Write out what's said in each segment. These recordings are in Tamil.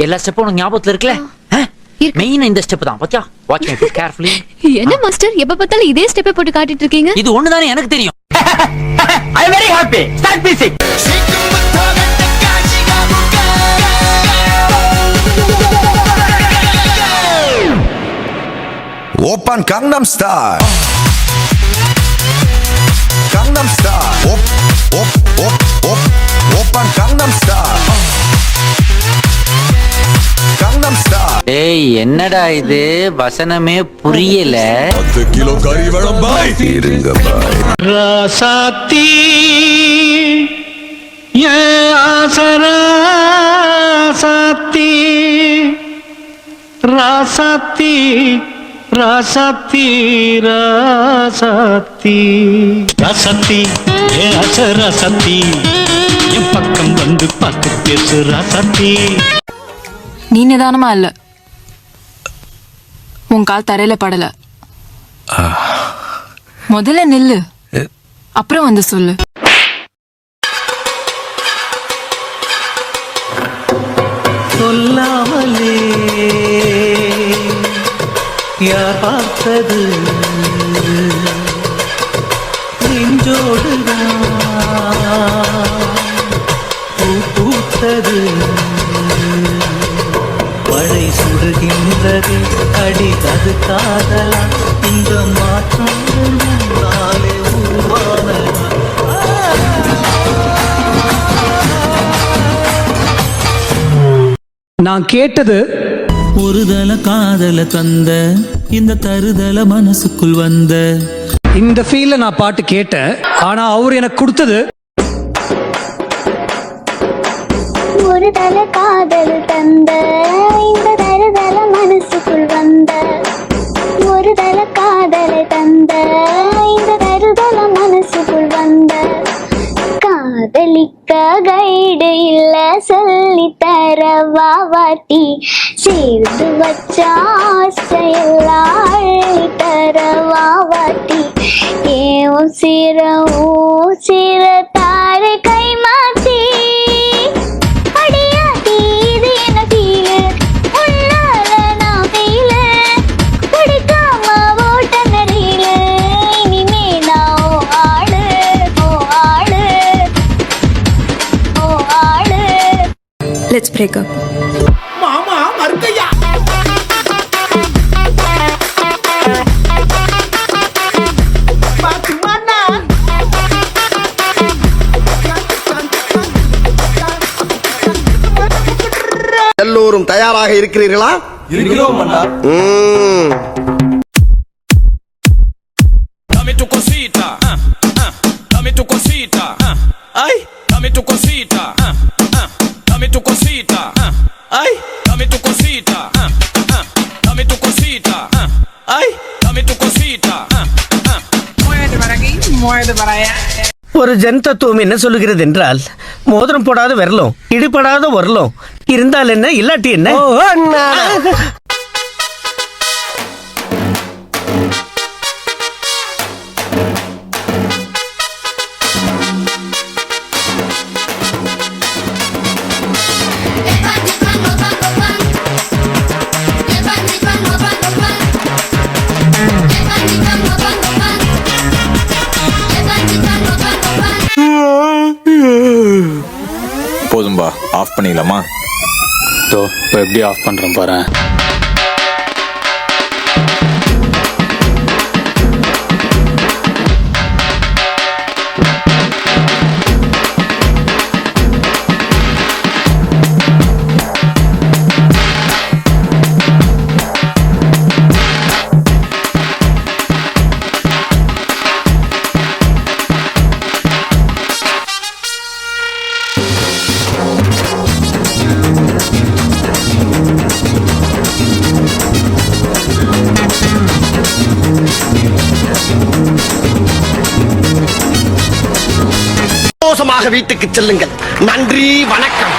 எல்லா ஸ்டெப்பும் உனக்கு ஞாபகத்துல இருக்குல்ல? மெயின் இந்த ஸ்டெப் தான். பாத்தியா? Watch my foot carefully. என்ன மாஸ்டர் எப்ப பார்த்தாலும் இதே ஸ்டெப்பை போட்டு காட்டிட்டு இருக்கீங்க? இது ஒண்ணுதானே எனக்கு தெரியும். I am very happy. Start music. Open Gangnam Style. Gangnam Style. Open Gangnam Style. Gangnam Style. ஏய் என்னடா இது? வசனமே புரியல. 10 கிலோ கறி வேணும் பாய். இருங்க பாய். ராசாத்தி ஏ ஆசரா சாத்தி ராசாத்தி ராசாத்தி ராசாத்தி ராசாத்தி ஏ ராசாத்தி என் பக்கம் வந்து பார்த்து பேசு ராசாத்தி. நீ நிதானமா இல்ல, உன் கால் தரையில படல. முதல்ல நில்லு, அப்புறம் வந்து சொல்லு. சொல்லாமலே யார் பார்த்தது நெஞ்சோடுதான் பூ பூத்தது மழை சுடுகின்றது அடி அது காதலா இந்த மாற்றம் நாளே உருவானதா. நான் கேட்டது ஒருதல காதல தந்த இந்த தருதல மனசுக்குள் வந்த இந்த ஃபீல்ல நான் பாட்டு கேட்டேன். ஆனா அவர் எனக்கு கொடுத்தது ஒரு தல காதல் தந்த இந்த தருதல மனசுக்குள் வந்த ஒரு தல காதலை தந்த இந்த தருதல மனசுக்குள் வந்த காதலிக்க கைடு இல்ல சொல்லி தர வாவாட்டி சேர்த்து வச்ச ஆசையெல்லாம் அள்ளி தர வாவாட்டி ஏன் சிர தாரை கை மாத்தி Let's break up. மாமா மறுக்கையா. பாத்துமானா. எல்லோரும் தயாராக இருக்கிறீர்களா? இருக்கிறோம் அண்ணா. Dame tu cosita, dame tu cosita, ay, dame tu cosita, dame tu cosita, ay, dame tu cosita, dame tu cosita, ay, dame tu cosita. ஒரு ஜன் தத்துவம் என்ன சொல்லுகிறது என்றால், மோதிரம் போடாத விரலும் இடிபடாத வரலும் இருந்தால் என்ன இல்லாட்டி என்ன. போதும்பா, ஆஃப் பண்ணிக்கலாமா? இப்போ எப்படி ஆஃப் பண்றேன் பாரு. சந்தோஷமாக வீட்டுக்கு செல்லுங்கள். நன்றி, வணக்கம்.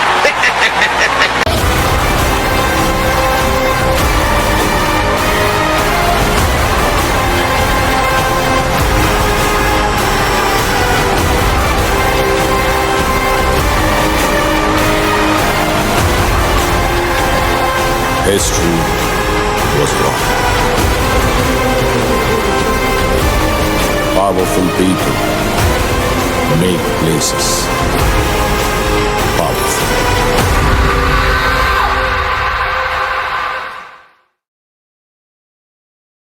History was wrong. Powerful people make places.